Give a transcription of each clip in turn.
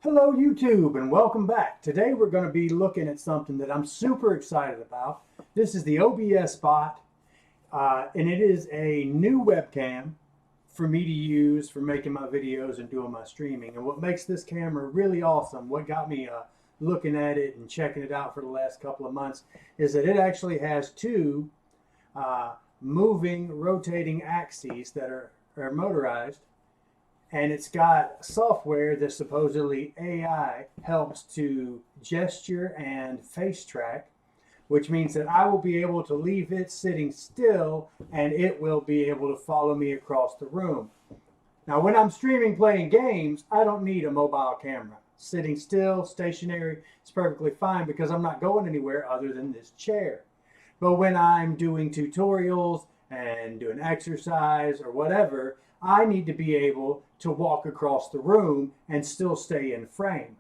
Hello YouTube and welcome back. Today we're going to be looking at something that I'm super excited about. This is the OBSBOT and it is a new webcam for me to use for making my videos and doing my streaming. And what makes this camera really awesome, what got me looking at it and checking it out for the last couple of months, is that it actually has two moving, rotating axes that are motorized. And it's got software that supposedly AI helps to gesture and face track, which means that I will be able to leave it sitting still and it will be able to follow me across the room. Now, when I'm streaming playing games, I don't need a mobile camera. Sitting still, stationary, is perfectly fine because I'm not going anywhere other than this chair. But when I'm doing tutorials and doing exercise or whatever, I need to be able to walk across the room and still stay in frame.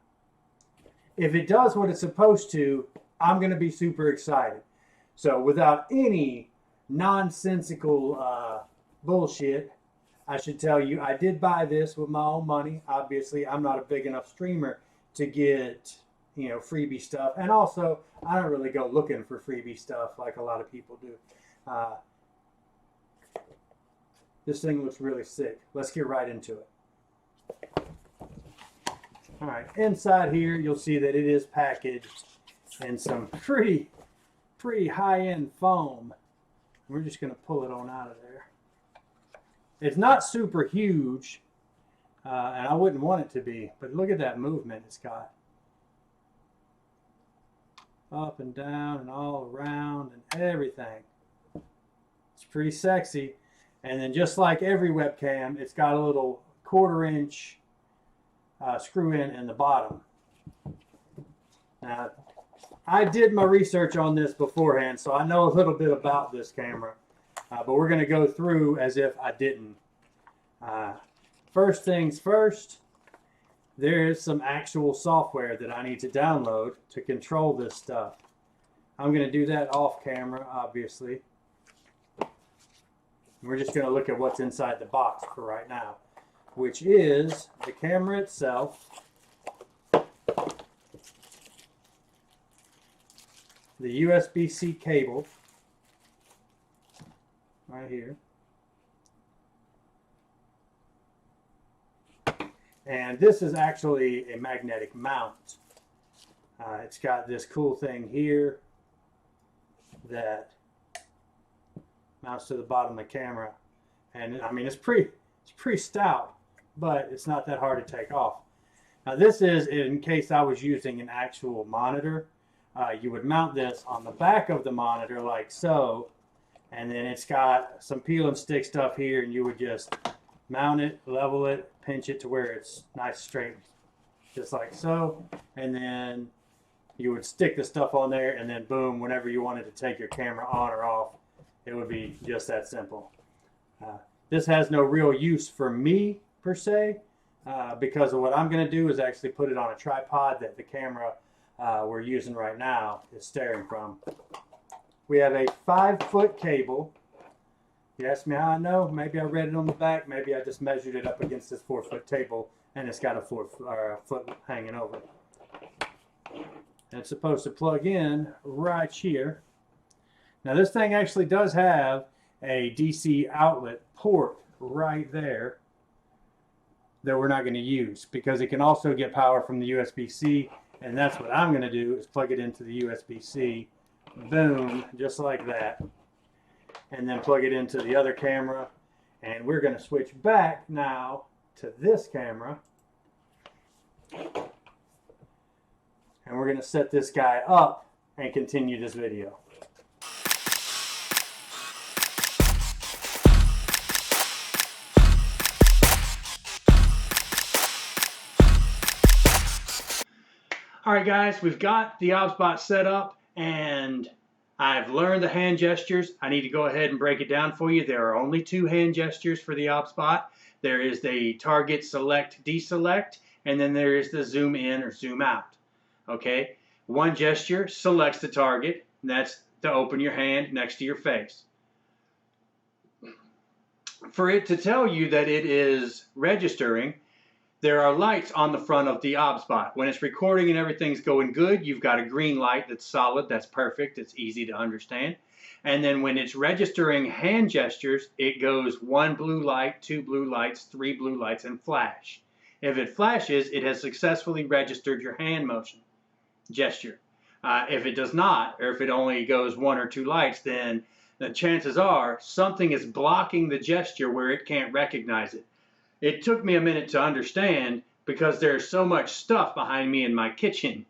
If it does what it's supposed to, I'm going to be super excited. So without any nonsensical bullshit, I should tell you, I did buy this with my own money. Obviously, I'm not a big enough streamer to get, freebie stuff. And also, I don't really go looking for freebie stuff like a lot of people do. This thing looks really sick. Let's get right into it. All right, inside here, you'll see that it is packaged in some pretty high-end foam. We're just going to pull it on out of there. It's not super huge, and I wouldn't want it to be, but look at that movement it's got. Up and down and all around and everything. It's pretty sexy. And then just like every webcam, it's got a little 1/4 inch screw in the bottom. Now, I did my research on this beforehand, so I know a little bit about this camera. But we're going to go through as if I didn't. First things first, there is some actual software that I need to download to control this stuff. I'm going to do that off camera, obviously. We're just going to look at what's inside the box for right now, which is the camera itself, the USB-C cable right here, and this is actually a magnetic mount. It's got this cool thing here that mounts to the bottom of the camera, and I mean it's pretty stout, but it's not that hard to take off. Now this is in case I was using an actual monitor. You would mount this on the back of the monitor like so, and then it's got some peel and stick stuff here, and you would just mount it, level it, pinch it to where it's nice straight, just like so, and then you would stick the stuff on there, and then boom, whenever you wanted to take your camera on or off, it would be just that simple. This has no real use for me per se, because of what I'm going to do is actually put it on a tripod that the camera we're using right now is staring from. We have a 5-foot cable. You ask me how I know? Maybe I read it on the back. Maybe I just measured it up against this 4-foot table, and it's got a foot hanging over. And it's supposed to plug in right here. Now this thing actually does have a DC outlet port right there that we're not going to use because it can also get power from the USB-C, and that's what I'm going to do is plug it into the USB-C, boom, just like that, and then plug it into the other camera, and we're going to switch back now to this camera, and we're going to set this guy up and continue this video. All right, guys, we've got the OBSBOT set up, and I've learned the hand gestures. I need to go ahead and break it down for you. There are only 2 hand gestures for the OBSBOT. There is the target, select, deselect, and then there is the zoom in or zoom out. Okay, one gesture selects the target, and that's to open your hand next to your face. For it to tell you that it is registering, there are lights on the front of the OBSBOT. When it's recording and everything's going good, you've got a green light that's solid, that's perfect, it's easy to understand. And then when it's registering hand gestures, it goes 1 blue light, 2 blue lights, 3 blue lights, and flash. If it flashes, it has successfully registered your hand motion gesture. If it does not, or if it only goes 1 or 2 lights, then the chances are something is blocking the gesture where it can't recognize it. It took me a minute to understand because there's so much stuff behind me in my kitchen.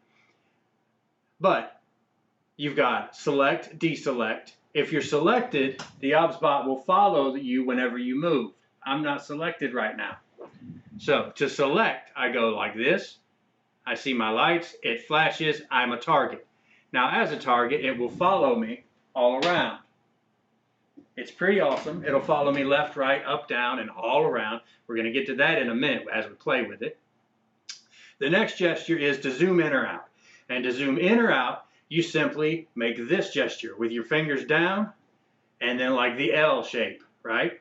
But you've got select, deselect. If you're selected, the OBSBOT will follow you whenever you move. I'm not selected right now. So to select, I go like this. I see my lights, it flashes, I'm a target. Now as a target, it will follow me all around. It's pretty awesome. It'll follow me left, right, up, down, and all around. We're going to get to that in a minute as we play with it. The next gesture is to zoom in or out. And to zoom in or out, you simply make this gesture with your fingers down and then like the L shape, right?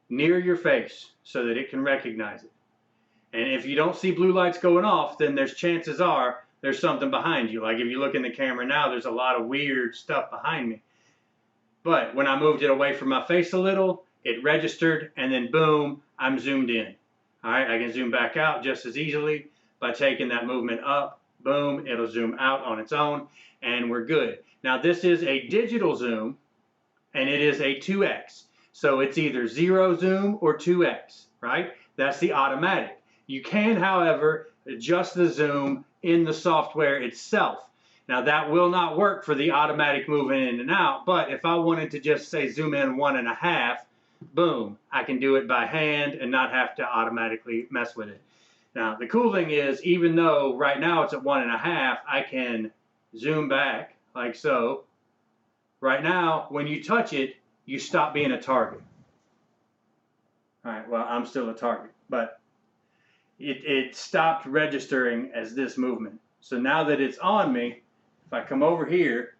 Near your face so that it can recognize it. And if you don't see blue lights going off, then there's chances are there's something behind you. Like if you look in the camera now, there's a lot of weird stuff behind me. But when I moved it away from my face a little, it registered and then boom, I'm zoomed in. All right, I can zoom back out just as easily by taking that movement up. Boom, it'll zoom out on its own and we're good. Now this is a digital zoom and it is a 2x. So it's either 0 zoom or 2x, right? That's the automatic. You can, however, adjust the zoom in the software itself. Now that will not work for the automatic moving in and out, but if I wanted to just say zoom in 1.5, boom, I can do it by hand and not have to automatically mess with it. Now the cool thing is, even though right now it's at 1.5, I can zoom back like so. Right now, when you touch it, you stop being a target. All right, well, I'm still a target, but it stopped registering as this movement. So now that it's on me, if I come over here,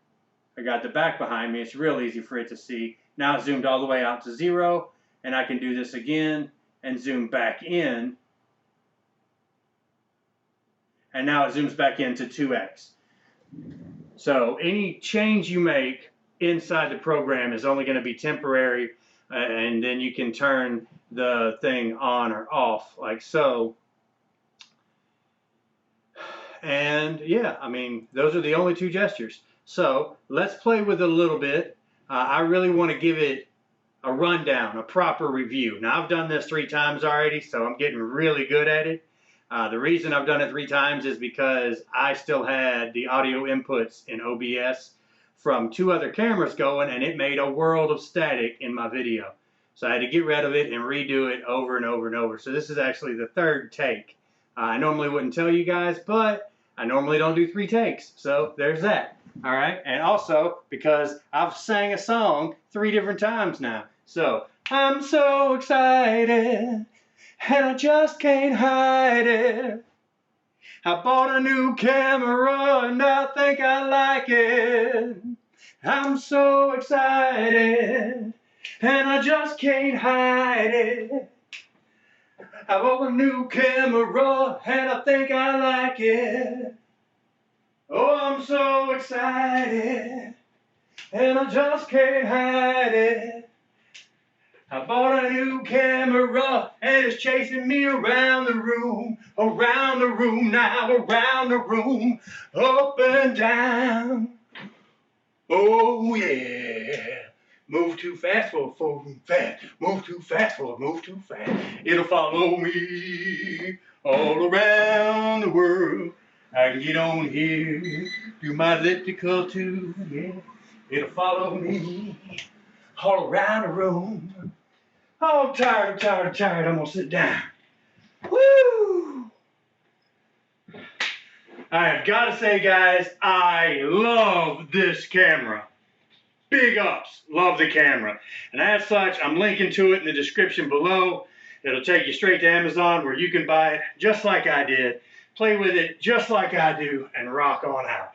I got the back behind me, it's real easy for it to see. Now it's zoomed all the way out to 0, and I can do this again and zoom back in. And now it zooms back into 2x. So any change you make inside the program is only going to be temporary, and then you can turn the thing on or off like so. And yeah, I mean, those are the only 2 gestures. So let's play with it a little bit. I really want to give it a rundown, a proper review. Now I've done this 3 times already, so I'm getting really good at it. The reason I've done it 3 times is because I still had the audio inputs in OBS from 2 other cameras going, and it made a world of static in my video. So I had to get rid of it and redo it over and over and over. So this is actually the 3rd take. I normally wouldn't tell you guys, but I normally don't do 3 takes. So there's that. All right. And also because I've sang a song 3 different times now. So I'm so excited and I just can't hide it. I bought a new camera and I think I like it. I'm so excited and I just can't hide it. I bought a new camera and I think I like it. Oh, I'm so excited and I just can't hide it. I bought a new camera and it's chasing me around the room now, around the room, up and down. Oh yeah. Move too fast for a move fast. Move too fast for a move too fast. It'll follow me all around the world. I can get on here, do my elliptical too, yeah. It'll follow me all around the room. Oh, I'm tired, I'm gonna sit down. Woo! I have got to say, guys, I love this camera. Big ups, love the camera. And as such, I'm linking to it in the description below. It'll take you straight to Amazon where you can buy it just like I did, play with it just like I do, and rock on out.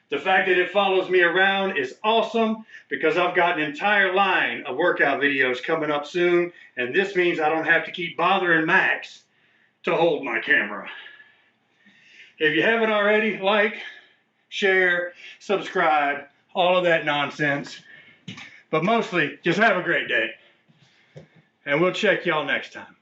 The fact that it follows me around is awesome because I've got an entire line of workout videos coming up soon, and this means I don't have to keep bothering Max to hold my camera. If you haven't already, like, share, subscribe, all of that nonsense. But mostly, just have a great day. And we'll check y'all next time.